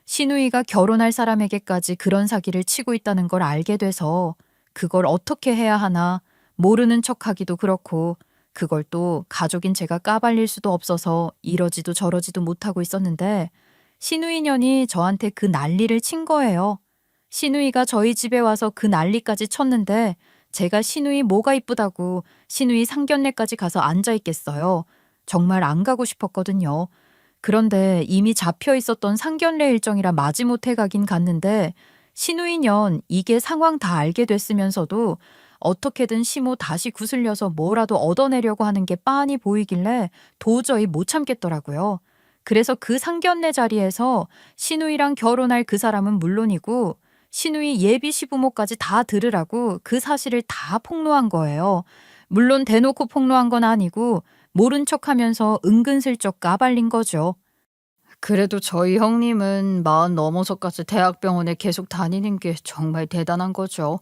시누이가 결혼할 사람에게까지 그런 사기를 치고 있다는 걸 알게 돼서 그걸 어떻게 해야 하나 모르는 척하기도 그렇고 그걸 또 가족인 제가 까발릴 수도 없어서 이러지도 저러지도 못하고 있었는데 시누이년이 저한테 그 난리를 친 거예요. 시누이가 저희 집에 와서 그 난리까지 쳤는데 제가 시누이 뭐가 이쁘다고 시누이 상견례까지 가서 앉아 있겠어요. 정말 안 가고 싶었거든요. 그런데 이미 잡혀 있었던 상견례 일정이라 마지못해 가긴 갔는데 시누이년 이게 상황 다 알게 됐으면서도 어떻게든 시모 다시 구슬려서 뭐라도 얻어내려고 하는 게 빤히 보이길래 도저히 못 참겠더라고요. 그래서 그 상견례 자리에서 시누이랑 결혼할 그 사람은 물론이고 시누이 예비 시부모까지 다 들으라고 그 사실을 다 폭로한 거예요. 물론 대놓고 폭로한 건 아니고 모른 척하면서 은근슬쩍 까발린 거죠. 그래도 저희 형님은 40 넘어서까지 대학병원에 계속 다니는 게 정말 대단한 거죠.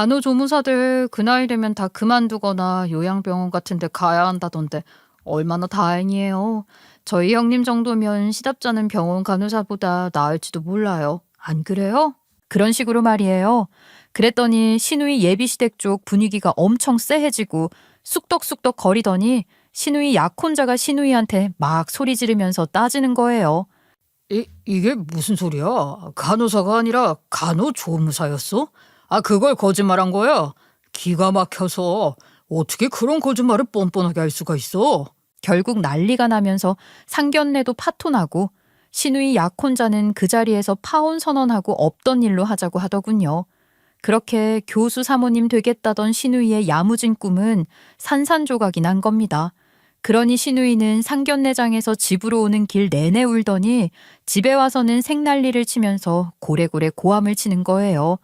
간호조무사들 그 나이 되면 다 그만두거나 요양병원 같은 데 가야 한다던데 얼마나 다행이에요. 저희 형님 정도면 시답잖은 병원 간호사보다 나을지도 몰라요. 안 그래요? 그런 식으로 말이에요. 그랬더니 시누이 예비시댁 쪽 분위기가 엄청 쎄해지고 쑥덕쑥덕 거리더니 시누이 약혼자가 시누이한테 막 소리 지르면서 따지는 거예요. 이게 무슨 소리야? 간호사가 아니라 간호조무사였어? 그걸 거짓말한 거야? 기가 막혀서 어떻게 그런 거짓말을 뻔뻔하게 할 수가 있어? 결국 난리가 나면서 상견례도 파토나고 시누이 약혼자는 그 자리에서 파혼 선언하고 없던 일로 하자고 하더군요. 그렇게 교수 사모님 되겠다던 시누이의 야무진 꿈은 산산조각이 난 겁니다. 그러니 시누이는 상견례장에서 집으로 오는 길 내내 울더니 집에 와서는 생난리를 치면서 고래고래 고함을 치는 거예요.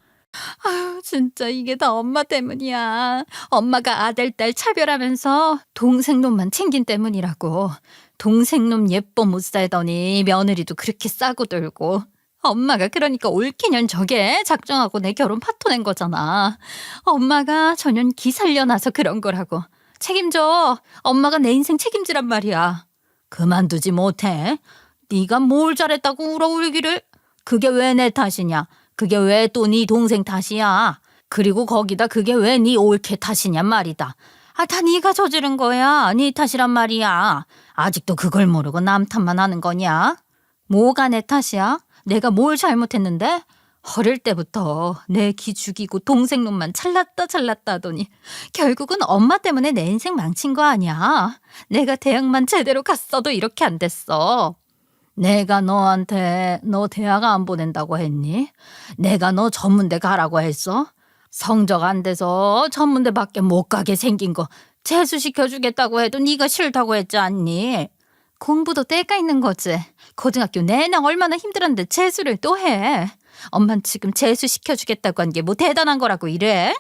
아유, 진짜 이게 다 엄마 때문이야. 엄마가 아들, 딸 차별하면서 동생 놈만 챙긴 때문이라고. 동생 놈 예뻐 못 살더니 며느리도 그렇게 싸고 들고. 엄마가 그러니까 올케년 저게 작정하고 내 결혼 파토낸 거잖아. 엄마가 전년 기 살려놔서 그런 거라고. 책임져. 엄마가 내 인생 책임지란 말이야. 그만두지 못해. 네가 뭘 잘했다고 울어 울기를. 그게 왜 내 탓이냐. 그게 왜 또 네 동생 탓이야. 그리고 거기다 그게 왜 네 올케 탓이냐 말이다. 다 네가 저지른 거야. 네 탓이란 말이야. 아직도 그걸 모르고 남 탓만 하는 거냐? 뭐가 내 탓이야? 내가 뭘 잘못했는데? 어릴 때부터 내 기 죽이고 동생 놈만 잘났다 하더니 결국은 엄마 때문에 내 인생 망친 거 아니야. 내가 대학만 제대로 갔어도 이렇게 안 됐어. 내가 너한테 너 대학 안 보낸다고 했니? 내가 너 전문대 가라고 했어? 성적 안 돼서 전문대밖에 못 가게 생긴 거 재수시켜주겠다고 해도 네가 싫다고 했지 않니? 공부도 때가 있는 거지. 고등학교 내내 얼마나 힘들었는데 재수를 또 해. 엄만 지금 재수시켜주겠다고 한 게 뭐 대단한 거라고 이래?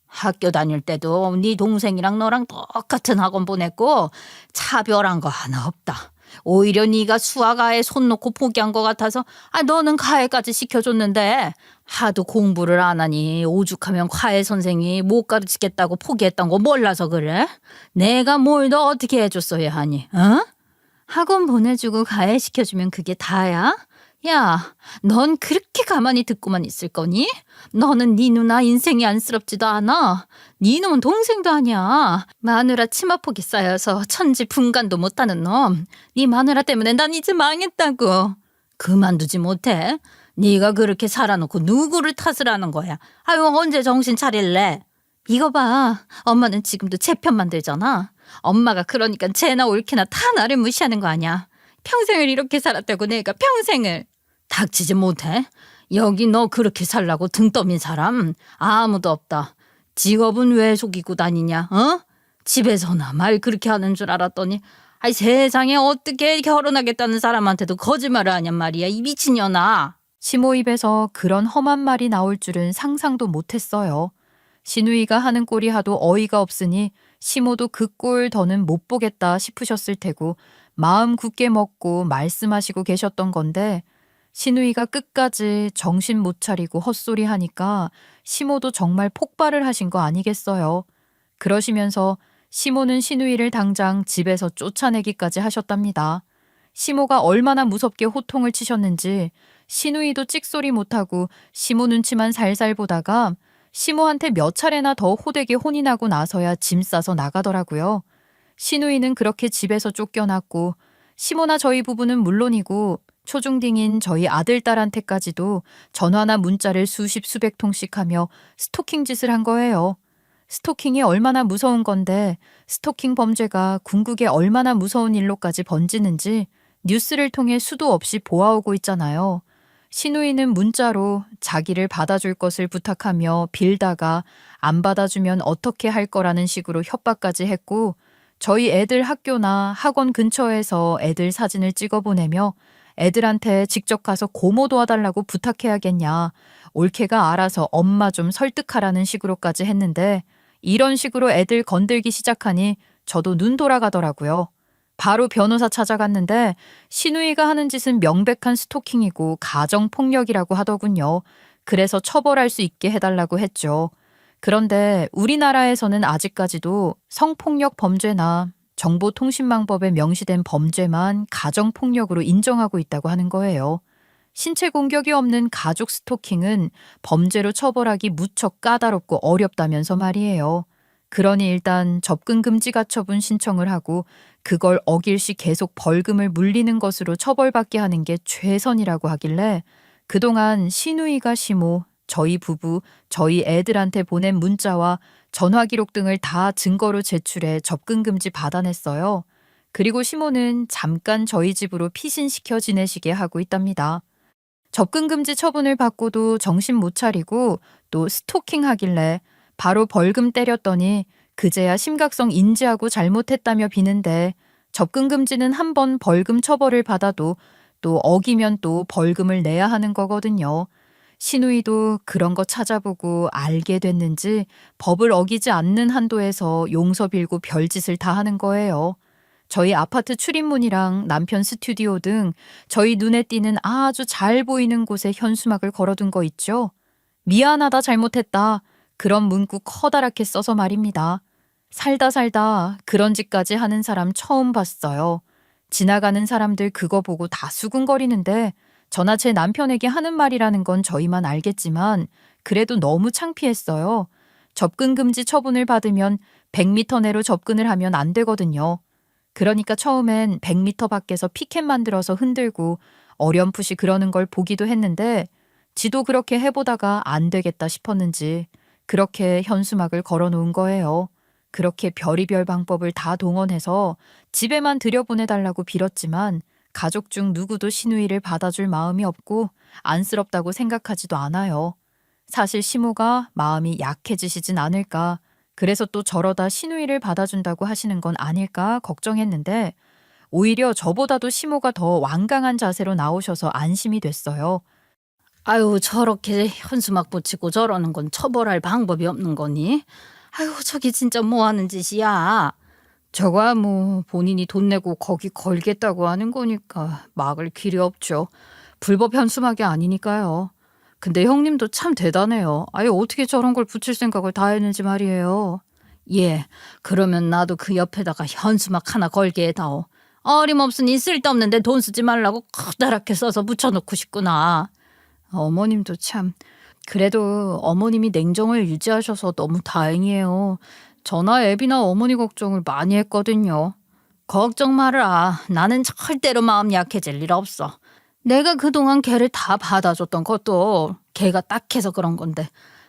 학교 다닐 때도 네 동생이랑 너랑 똑같은 학원 보냈고 차별한 거 하나 없다. 오히려 네가 수학아에 손 놓고 포기한 것 같아서 너는 과외까지 시켜줬는데 하도 공부를 안 하니 오죽하면 과외 선생이 못 가르치겠다고 포기했던 거 몰라서 그래? 내가 뭘 너 어떻게 해줬어야 하니? 어? 학원 보내주고 과외 시켜주면 그게 다야? 야, 넌 그렇게 가만히 듣고만 있을 거니? 너는 네 누나 인생이 안쓰럽지도 않아. 네 놈은 동생도 아니야. 마누라 치마폭이 쌓여서 천지 분간도 못하는 놈. 네 마누라 때문에 난 이제 망했다고. 그만두지 못해. 네가 그렇게 살아놓고 누구를 탓을 하는 거야. 언제 정신 차릴래? 이거 봐. 엄마는 지금도 제 편 만들잖아. 엄마가 그러니까 쟤나 옳게나 다 나를 무시하는 거 아니야. 평생을 이렇게 살았다고 내가 평생을. 닥치지 못해? 여기 너 그렇게 살라고 등 떠민 사람 아무도 없다. 직업은 왜 속이고 다니냐? 어? 집에서나 말 그렇게 하는 줄 알았더니 아이 세상에 어떻게 결혼하겠다는 사람한테도 거짓말을 하냔 말이야 이 미친년아. 시모 입에서 그런 험한 말이 나올 줄은 상상도 못했어요. 시누이가 하는 꼴이 하도 어이가 없으니 시모도 그 꼴 더는 못 보겠다 싶으셨을 테고 마음 굳게 먹고 말씀하시고 계셨던 건데 시누이가 끝까지 정신 못 차리고 헛소리 하니까 시모도 정말 폭발을 하신 거 아니겠어요. 그러시면서 시모는 시누이를 당장 집에서 쫓아내기까지 하셨답니다. 시모가 얼마나 무섭게 호통을 치셨는지 시누이도 찍소리 못하고 시모 눈치만 살살 보다가 시모한테 몇 차례나 더 호되게 혼이 나고 나서야 짐 싸서 나가더라고요. 시누이는 그렇게 집에서 쫓겨났고 시모나 저희 부부는 물론이고 초중딩인 저희 아들, 딸한테까지도 전화나 문자를 수십 수백 통씩 하며 스토킹 짓을 한 거예요. 스토킹이 얼마나 무서운 건데 스토킹 범죄가 궁극에 얼마나 무서운 일로까지 번지는지 뉴스를 통해 수도 없이 보아오고 있잖아요. 시누이는 문자로 자기를 받아줄 것을 부탁하며 빌다가 안 받아주면 어떻게 할 거라는 식으로 협박까지 했고 저희 애들 학교나 학원 근처에서 애들 사진을 찍어 보내며 애들한테 직접 가서 고모 도와달라고 부탁해야겠냐. 올케가 알아서 엄마 좀 설득하라는 식으로까지 했는데 이런 식으로 애들 건들기 시작하니 저도 눈 돌아가더라고요. 바로 변호사 찾아갔는데 시누이가 하는 짓은 명백한 스토킹이고 가정폭력이라고 하더군요. 그래서 처벌할 수 있게 해달라고 했죠. 그런데 우리나라에서는 아직까지도 성폭력 범죄나 정보통신망법에 명시된 범죄만 가정폭력으로 인정하고 있다고 하는 거예요. 신체 공격이 없는 가족 스토킹은 범죄로 처벌하기 무척 까다롭고 어렵다면서 말이에요. 그러니 일단 접근 금지 가처분 신청을 하고 그걸 어길 시 계속 벌금을 물리는 것으로 처벌받게 하는 게 최선이라고 하길래 그동안 시누이가 시모, 저희 부부, 저희 애들한테 보낸 문자와 전화 기록 등을 다 증거로 제출해 접근 금지 받아냈어요. 그리고 시모는 잠깐 저희 집으로 피신시켜 지내시게 하고 있답니다. 접근 금지 처분을 받고도 정신 못 차리고 또 스토킹 하길래 바로 벌금 때렸더니 그제야 심각성 인지하고 잘못했다며 비는데 접근 금지는 한 번 벌금 처벌을 받아도 또 어기면 또 벌금을 내야 하는 거거든요. 시누이도 그런 거 찾아보고 알게 됐는지 법을 어기지 않는 한도에서 용서 빌고 별짓을 다 하는 거예요. 저희 아파트 출입문이랑 남편 스튜디오 등 저희 눈에 띄는 아주 잘 보이는 곳에 현수막을 걸어둔 거 있죠? 미안하다 잘못했다. 그런 문구 커다랗게 써서 말입니다. 살다 그런 짓까지 하는 사람 처음 봤어요. 지나가는 사람들 그거 보고 다 수군거리는데 저나 제 남편에게 하는 말이라는 건 저희만 알겠지만 그래도 너무 창피했어요. 접근 금지 처분을 받으면 100m 내로 접근을 하면 안 되거든요. 그러니까 처음엔 100m 밖에서 피켓 만들어서 흔들고 어렴풋이 그러는 걸 보기도 했는데 지도 그렇게 해보다가 안 되겠다 싶었는지 그렇게 현수막을 걸어놓은 거예요. 그렇게 별의별 방법을 다 동원해서 집에만 들여보내달라고 빌었지만 가족 중 누구도 시누이를 받아줄 마음이 없고 안쓰럽다고 생각하지도 않아요. 사실 시모가 마음이 약해지시진 않을까, 그래서 또 저러다 시누이를 받아준다고 하시는 건 아닐까 걱정했는데 오히려 저보다도 시모가 더 완강한 자세로 나오셔서 안심이 됐어요. 아유 저렇게 현수막 붙이고 저러는 건 처벌할 방법이 없는 거니? 아유 저게 진짜 뭐 하는 짓이야? 저거야 뭐 본인이 돈 내고 거기 걸겠다고 하는 거니까 막을 길이 없죠. 불법 현수막이 아니니까요. 근데 형님도 참 대단해요. 아유 어떻게 저런 걸 붙일 생각을 다 했는지 말이에요. 예, 그러면 나도 그 옆에다가 현수막 하나 걸게 해다오. 어림없으니 쓸데없는데 돈 쓰지 말라고 커다랗게 써서 붙여놓고 싶구나. 어머님도 참, 그래도 어머님이 냉정을 유지하셔서 너무 다행이에요. 저나 애비나 어머니 걱정을 많이 했거든요. 걱정 말아. 나는 절대로 마음 약해질 일 없어. 내가 그동안 걔를 다 받아줬던 것도 걔가 딱해서 그런 건데.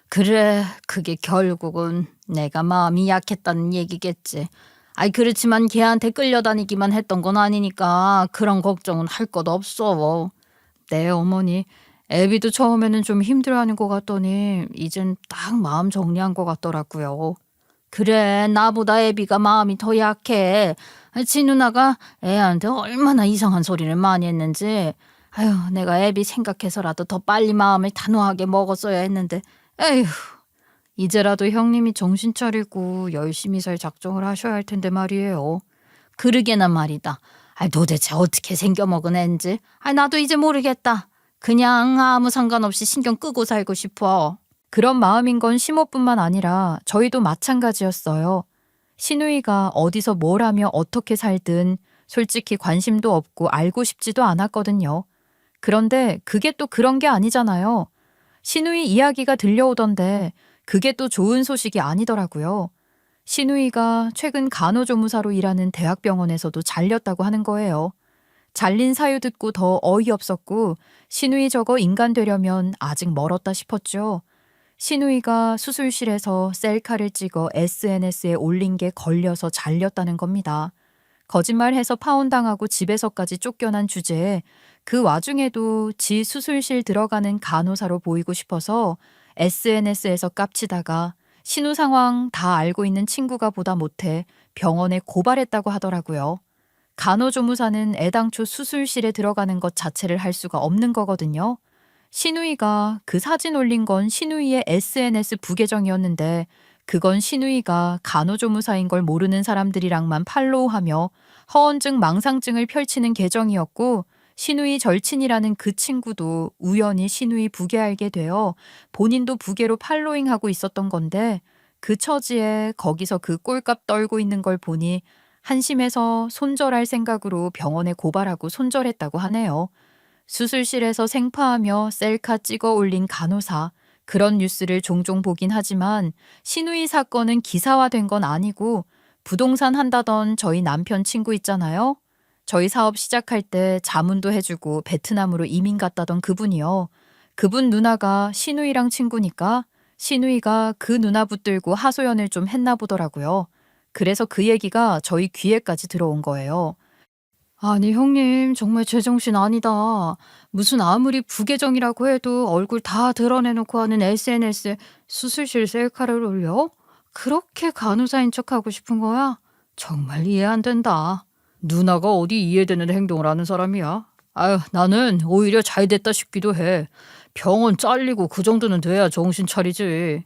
그래, 그게 결국은 내가 마음이 약했다는 얘기겠지. 아이 그렇지만 걔한테 끌려다니기만 했던 건 아니니까 그런 걱정은 할 것 없어. 네, 어머니. 애비도 처음에는 좀 힘들어하는 것 같더니 이젠 딱 마음 정리한 것 같더라고요. 그래 나보다 애비가 마음이 더 약해. 지 누나가 애한테 얼마나 이상한 소리를 많이 했는지. 아유 내가 애비 생각해서라도 더 빨리 마음을 단호하게 먹었어야 했는데. 에휴. 이제라도 형님이 정신 차리고 열심히 살 작정을 하셔야 할 텐데 말이에요. 그러게나 말이다. 도대체 어떻게 생겨먹은 앤지. 나도 이제 모르겠다. 그냥 아무 상관없이 신경 끄고 살고 싶어. 그런 마음인 건 시모뿐만 아니라 저희도 마찬가지였어요. 신우이가 어디서 뭘 하며 어떻게 살든 솔직히 관심도 없고 알고 싶지도 않았거든요. 그런데 그게 또 그런 게 아니잖아요. 신우이 이야기가 들려오던데 그게 또 좋은 소식이 아니더라고요. 신우이가 최근 간호조무사로 일하는 대학병원에서도 잘렸다고 하는 거예요. 잘린 사유 듣고 더 어이없었고 신우이 저거 인간 되려면 아직 멀었다 싶었죠. 신우이가 수술실에서 셀카를 찍어 SNS에 올린 게 걸려서 잘렸다는 겁니다. 거짓말해서 파혼당하고 집에서까지 쫓겨난 주제에 그 와중에도 지 수술실 들어가는 간호사로 보이고 싶어서 SNS에서 깝치다가 신우 상황 다 알고 있는 친구가 보다 못해 병원에 고발했다고 하더라고요. 간호조무사는 애당초 수술실에 들어가는 것 자체를 할 수가 없는 거거든요. 신우이가 그 사진 올린 건 신우이의 SNS 부계정이었는데 그건 신우이가 간호조무사인 걸 모르는 사람들이랑만 팔로우하며 허언증 망상증을 펼치는 계정이었고 신우이 절친이라는 그 친구도 우연히 신우이 부계 알게 되어 본인도 부계로 팔로잉하고 있었던 건데 그 처지에 거기서 그 꼴값 떨고 있는 걸 보니 한심해서 손절할 생각으로 병원에 고발하고 손절했다고 하네요. 수술실에서 생파하며 셀카 찍어 올린 간호사, 그런 뉴스를 종종 보긴 하지만 신우이 사건은 기사화된 건 아니고 부동산 한다던 저희 남편 친구 있잖아요. 저희 사업 시작할 때 자문도 해주고 베트남으로 이민 갔다던 그분이요. 그분 누나가 신우이랑 친구니까 신우이가 그 누나 붙들고 하소연을 좀 했나 보더라고요. 그래서 그 얘기가 저희 귀에까지 들어온 거예요. 아니 형님 정말 제정신 아니다. 무슨 아무리 부계정이라고 해도 얼굴 다 드러내놓고 하는 SNS에 수술실 셀카를 올려? 그렇게 간호사인 척하고 싶은 거야? 정말 이해 안 된다. 누나가 어디 이해되는 행동을 하는 사람이야? 아유 나는 오히려 잘 됐다 싶기도 해. 병원 잘리고 그 정도는 돼야 정신 차리지.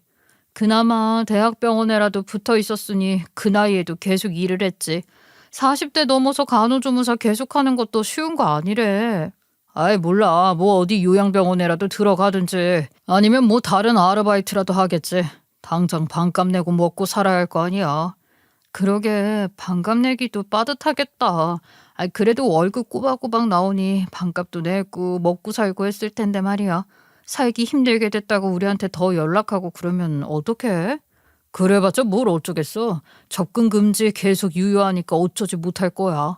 그나마 대학병원에라도 붙어 있었으니 그 나이에도 계속 일을 했지. 40대 넘어서 간호조무사 계속하는 것도 쉬운 거 아니래. 아이 몰라. 뭐 어디 요양병원에라도 들어가든지 아니면 뭐 다른 아르바이트라도 하겠지. 당장 반값 내고 먹고 살아야 할 거 아니야. 그러게 반값 내기도 빠듯하겠다. 그래도 월급 꼬박꼬박 나오니 반값도 내고 먹고 살고 했을 텐데 말이야. 살기 힘들게 됐다고 우리한테 더 연락하고 그러면 어떡해? 그래봤자 뭘 어쩌겠어. 접근 금지 계속 유효하니까 어쩌지 못할 거야.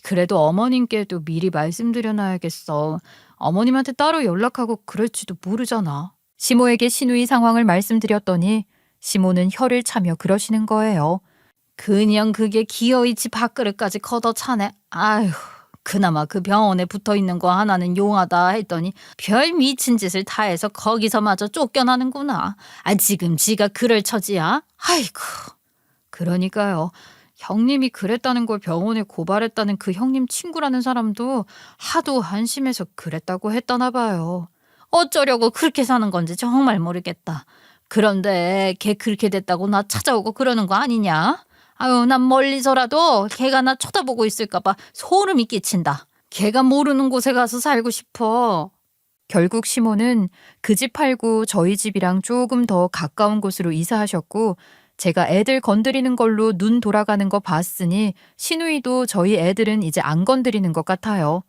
그래도 어머님께도 미리 말씀드려놔야겠어. 어머님한테 따로 연락하고 그럴지도 모르잖아. 시모에게 신우이 상황을 말씀드렸더니 시모는 혀를 차며 그러시는 거예요. 그냥 그게 기어이 집 밥그릇까지 걷어차네. 아휴 그나마 그 병원에 붙어있는 거 하나는 용하다 했더니 별 미친 짓을 다 해서 거기서마저 쫓겨나는구나. 지금 지가 그럴 처지야? 아이고. 그러니까요. 형님이 그랬다는 걸 병원에 고발했다는 그 형님 친구라는 사람도 하도 한심해서 그랬다고 했다나 봐요. 어쩌려고 그렇게 사는 건지 정말 모르겠다. 그런데 걔 그렇게 됐다고 나 찾아오고 그러는 거 아니냐? 아유 난 멀리서라도 걔가 나 쳐다보고 있을까 봐 소름이 끼친다. 걔가 모르는 곳에 가서 살고 싶어. 결국 시모는 그 집 팔고 저희 집이랑 조금 더 가까운 곳으로 이사하셨고 제가 애들 건드리는 걸로 눈 돌아가는 거 봤으니 신우이도 저희 애들은 이제 안 건드리는 것 같아요.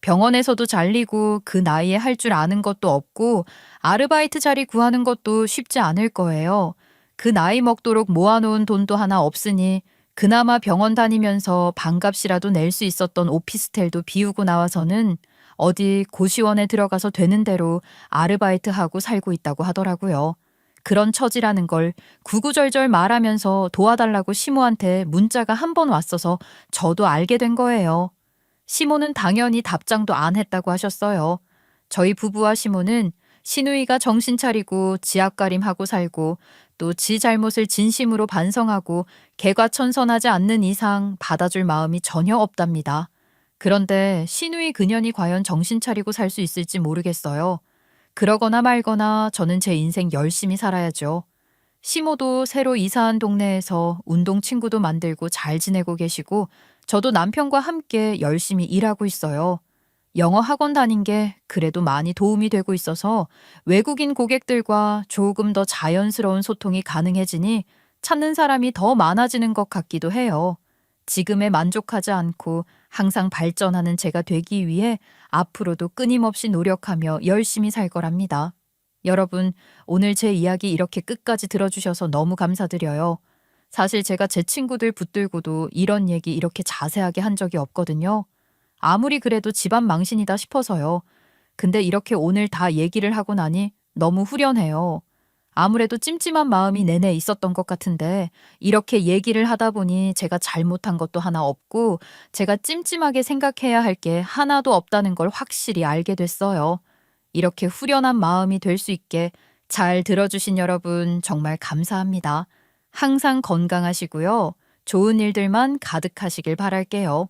병원에서도 잘리고 그 나이에 할 줄 아는 것도 없고 아르바이트 자리 구하는 것도 쉽지 않을 거예요. 그 나이 먹도록 모아놓은 돈도 하나 없으니 그나마 병원 다니면서 반값이라도 낼 수 있었던 오피스텔도 비우고 나와서는 어디 고시원에 들어가서 되는 대로 아르바이트하고 살고 있다고 하더라고요. 그런 처지라는 걸 구구절절 말하면서 도와달라고 시모한테 문자가 한 번 왔어서 저도 알게 된 거예요. 시모는 당연히 답장도 안 했다고 하셨어요. 저희 부부와 시모는 시누이가 정신 차리고 지 앞가림하고 살고 또 지 잘못을 진심으로 반성하고 개과천선하지 않는 이상 받아줄 마음이 전혀 없답니다. 그런데 시누이 그년이 과연 정신 차리고 살 수 있을지 모르겠어요. 그러거나 말거나 저는 제 인생 열심히 살아야죠. 시모도 새로 이사한 동네에서 운동 친구도 만들고 잘 지내고 계시고 저도 남편과 함께 열심히 일하고 있어요. 영어 학원 다닌 게 그래도 많이 도움이 되고 있어서 외국인 고객들과 조금 더 자연스러운 소통이 가능해지니 찾는 사람이 더 많아지는 것 같기도 해요. 지금에 만족하지 않고 항상 발전하는 제가 되기 위해 앞으로도 끊임없이 노력하며 열심히 살 거랍니다. 여러분, 오늘 제 이야기 이렇게 끝까지 들어주셔서 너무 감사드려요. 사실 제가 제 친구들 붙들고도 이런 얘기 이렇게 자세하게 한 적이 없거든요. 아무리 그래도 집안 망신이다 싶어서요. 근데 이렇게 오늘 다 얘기를 하고 나니 너무 후련해요. 아무래도 찜찜한 마음이 내내 있었던 것 같은데 이렇게 얘기를 하다 보니 제가 잘못한 것도 하나 없고 제가 찜찜하게 생각해야 할 게 하나도 없다는 걸 확실히 알게 됐어요. 이렇게 후련한 마음이 될 수 있게 잘 들어주신 여러분 정말 감사합니다. 항상 건강하시고요. 좋은 일들만 가득하시길 바랄게요.